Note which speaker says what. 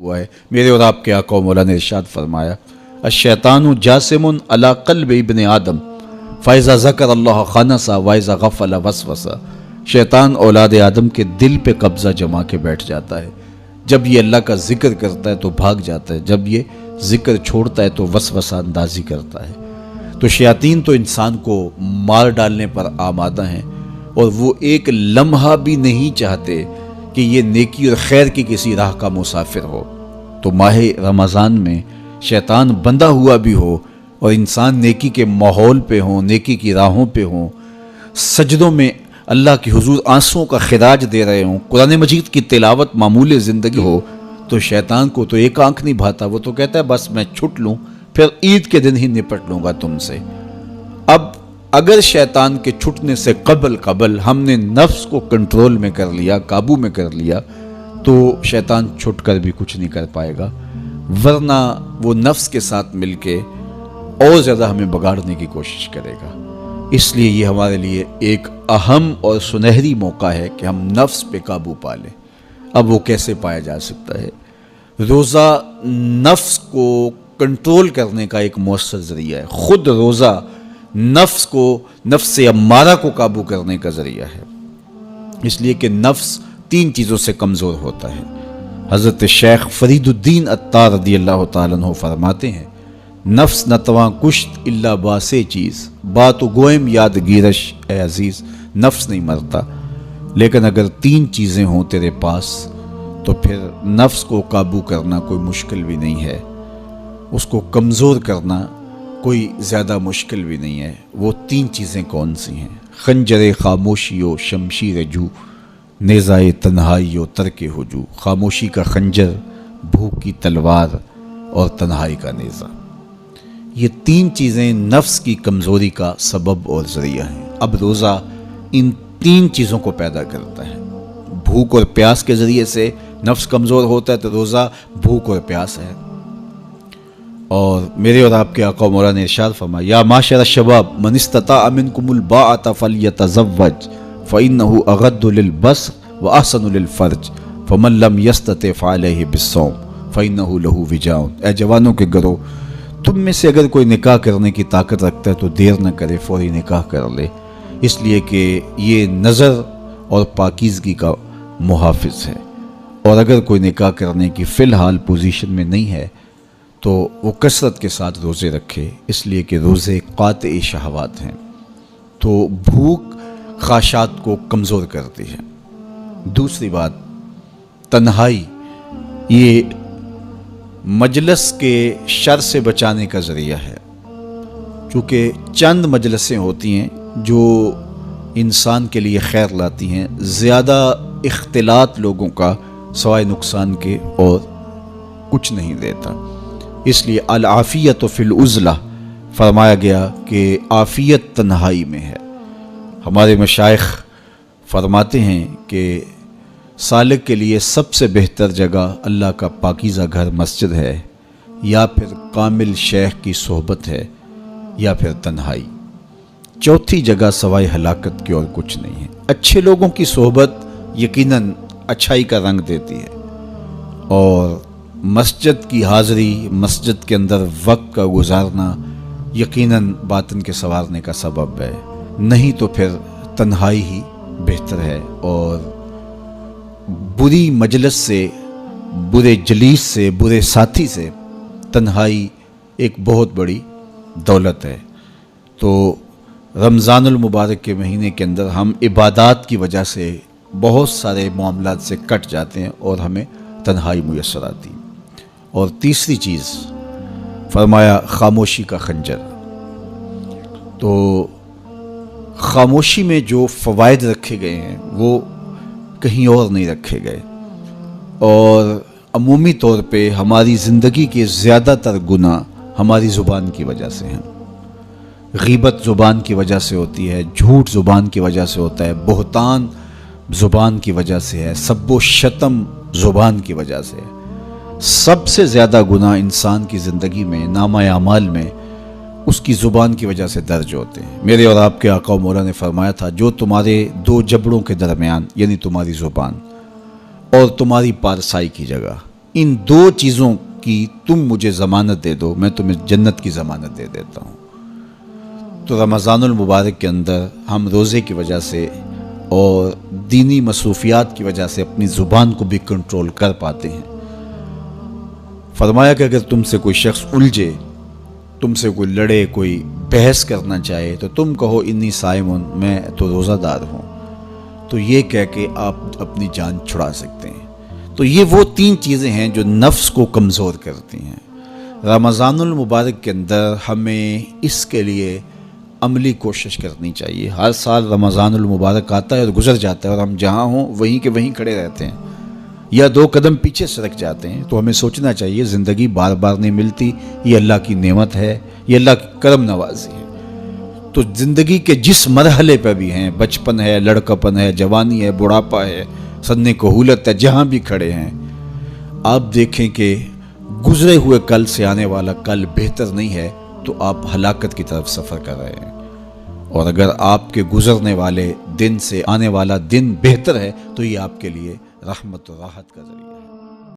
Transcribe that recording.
Speaker 1: ہوا ہے۔ میرے اور آپ کے آقا و مولا نے ارشاد فرمایا الشیطان جاسم علی قلب ابن آدم فاذا ذکر اللہ خنسا واذا غفل وسوسا۔ شیطان اولاد آدم کے دل پہ قبضہ جما کے بیٹھ جاتا ہے، جب یہ اللہ کا ذکر کرتا ہے تو بھاگ جاتا ہے، جب یہ ذکر چھوڑتا ہے تو وسوسہ اندازی کرتا ہے۔ تو شیاطین تو انسان کو مار ڈالنے پر آمادہ ہیں، اور وہ ایک لمحہ بھی نہیں چاہتے کہ یہ نیکی اور خیر کی کسی راہ کا مسافر ہو۔ تو ماہ رمضان میں شیطان بندھا ہوا بھی ہو اور انسان نیکی کے ماحول پہ ہوں، نیکی کی راہوں پہ ہوں، سجدوں میں اللہ کی حضور آنسوں کا خراج دے رہے ہوں، قرآن مجید کی تلاوت معمول زندگی ہو، تو شیطان کو تو ایک آنکھ نہیں بھاتا، وہ تو کہتا ہے بس میں چھٹ لوں، پھر عید کے دن ہی نپٹ لوں گا تم سے۔ اب اگر شیطان کے چھٹنے سے قبل ہم نے نفس کو کنٹرول میں کر لیا، قابو میں کر لیا، تو شیطان چھٹ کر بھی کچھ نہیں کر پائے گا، ورنہ وہ نفس کے ساتھ مل کے اور زیادہ ہمیں بگاڑنے کی کوشش کرے گا۔ اس لیے یہ ہمارے لیے ایک اہم اور سنہری موقع ہے کہ ہم نفس پہ قابو پا لیں۔ اب وہ کیسے پایا جا سکتا ہے؟ روزہ نفس کو کنٹرول کرنے کا ایک مؤثر ذریعہ ہے، خود روزہ نفس امارہ کو قابو کرنے کا ذریعہ ہے، اس لیے کہ نفس 3 چیزوں سے کمزور ہوتا ہے۔ حضرت شیخ فرید الدین عطار رضی اللہ تعالیٰ عنہ فرماتے ہیں نفس نتواں کشت اللہ باسے چیز بات و گوئم یاد گیرش اے عزیز۔ نفس نہیں مرتا، لیکن اگر 3 چیزیں ہوں تیرے پاس تو پھر نفس کو قابو کرنا کوئی مشکل بھی نہیں ہے، اس کو کمزور کرنا کوئی زیادہ مشکل بھی نہیں ہے۔ وہ 3 چیزیں کون سی ہیں؟ خنجر خاموشی و شمشیر جو، نیزائے تنہائی و ترک ہجو۔ خاموشی کا خنجر، بھوک کی تلوار اور تنہائی کا نیزہ، یہ 3 چیزیں نفس کی کمزوری کا سبب اور ذریعہ ہیں۔ اب روزہ ان 3 چیزوں کو پیدا کرتا ہے۔ بھوک اور پیاس کے ذریعے سے نفس کمزور ہوتا ہے، تو روزہ بھوک اور پیاس ہے۔ اور میرے اور آپ کے آقا و مولا نے ارشاد فرمایا یا معاشر الشباب من استطاع منکم الباءۃ فلیتزوج فإنہ اغض للبصر واحسن للفرج فمن لم یستطع فعلیہ بالصوم فإنہ لہ وجاء۔ اے جوانوں کے گروہ، تم میں سے اگر کوئی نکاح کرنے کی طاقت رکھتا ہے تو دیر نہ کرے، فوری نکاح کر لے، اس لیے کہ یہ نظر اور پاکیزگی کا محافظ ہے۔ اور اگر کوئی نکاح کرنے کی فی الحال پوزیشن میں نہیں ہے تو وہ کثرت کے ساتھ روزے رکھے، اس لیے کہ روزے قاطع شہوات ہیں۔ تو بھوک خواہشات کو کمزور کرتی ہے۔ دوسری بات، تنہائی، یہ مجلس کے شر سے بچانے کا ذریعہ ہے، چونکہ چند مجلسیں ہوتی ہیں جو انسان کے لیے خیر لاتی ہیں، زیادہ اختلاط لوگوں کا سوائے نقصان کے اور کچھ نہیں دیتا۔ اس لیے العافیت فی العزلہ فرمایا گیا کہ عافیت تنہائی میں ہے۔ ہمارے مشائخ فرماتے ہیں کہ سالک کے لیے سب سے بہتر جگہ اللہ کا پاکیزہ گھر مسجد ہے، یا پھر کامل شیخ کی صحبت ہے، یا پھر تنہائی۔ چوتھی جگہ سوائے ہلاکت کے اور کچھ نہیں ہے۔ اچھے لوگوں کی صحبت یقیناً اچھائی کا رنگ دیتی ہے، اور مسجد کی حاضری، مسجد کے اندر وقت کا گزارنا یقیناً باطن کے سنوارنے کا سبب ہے، نہیں تو پھر تنہائی ہی بہتر ہے۔ اور بری مجلس سے، برے جلیس سے، برے ساتھی سے تنہائی ایک بہت بڑی دولت ہے۔ تو رمضان المبارک کے مہینے کے اندر ہم عبادات کی وجہ سے بہت سارے معاملات سے کٹ جاتے ہیں اور ہمیں تنہائی میسر آتی ہے۔ اور تیسری چیز فرمایا خاموشی کا خنجر۔ تو خاموشی میں جو فوائد رکھے گئے ہیں وہ کہیں اور نہیں رکھے گئے، اور عمومی طور پہ ہماری زندگی کے زیادہ تر گناہ ہماری زبان کی وجہ سے ہیں۔ غیبت زبان کی وجہ سے ہوتی ہے، جھوٹ زبان کی وجہ سے ہوتا ہے، بہتان زبان کی وجہ سے ہے، سب و شتم زبان کی وجہ سے ہے۔ سب سے زیادہ گناہ انسان کی زندگی میں، نامہ اعمال میں، اس کی زبان کی وجہ سے درج ہوتے ہیں۔ میرے اور آپ کے آقا و مولا نے فرمایا تھا جو تمہارے 2 جبڑوں کے درمیان، یعنی تمہاری زبان اور تمہاری پارسائی کی جگہ، ان دو چیزوں کی تم مجھے ضمانت دے دو، میں تمہیں جنت کی ضمانت دے دیتا ہوں۔ تو رمضان المبارک کے اندر ہم روزے کی وجہ سے اور دینی مصروفیات کی وجہ سے اپنی زبان کو بھی کنٹرول کر پاتے ہیں۔ فرمایا کہ اگر تم سے کوئی شخص الجھے، تم سے کوئی لڑے، کوئی بحث کرنا چاہے تو تم کہو انی صائمٌ، میں تو روزہ دار ہوں، تو یہ کہہ کے آپ اپنی جان چھڑا سکتے ہیں۔ تو یہ وہ تین چیزیں ہیں جو نفس کو کمزور کرتی ہیں۔ رمضان المبارک کے اندر ہمیں اس کے لیے عملی کوشش کرنی چاہیے۔ ہر سال رمضان المبارک آتا ہے اور گزر جاتا ہے اور ہم جہاں ہوں وہیں کے وہیں کھڑے رہتے ہیں یا دو قدم پیچھے سرک جاتے ہیں۔ تو ہمیں سوچنا چاہیے زندگی بار بار نہیں ملتی، یہ اللہ کی نعمت ہے، یہ اللہ کی کرم نوازی ہے۔ تو زندگی کے جس مرحلے پہ بھی ہیں، بچپن ہے، لڑکپن ہے، جوانی ہے، بڑھاپا ہے، سن کہولت ہے، جہاں بھی کھڑے ہیں، آپ دیکھیں کہ گزرے ہوئے کل سے آنے والا کل بہتر نہیں ہے تو آپ ہلاکت کی طرف سفر کر رہے ہیں، اور اگر آپ کے گزرنے والے دن سے آنے والا دن بہتر ہے تو یہ آپ کے لیے رحمت و راحت کا ذریعہ ہے۔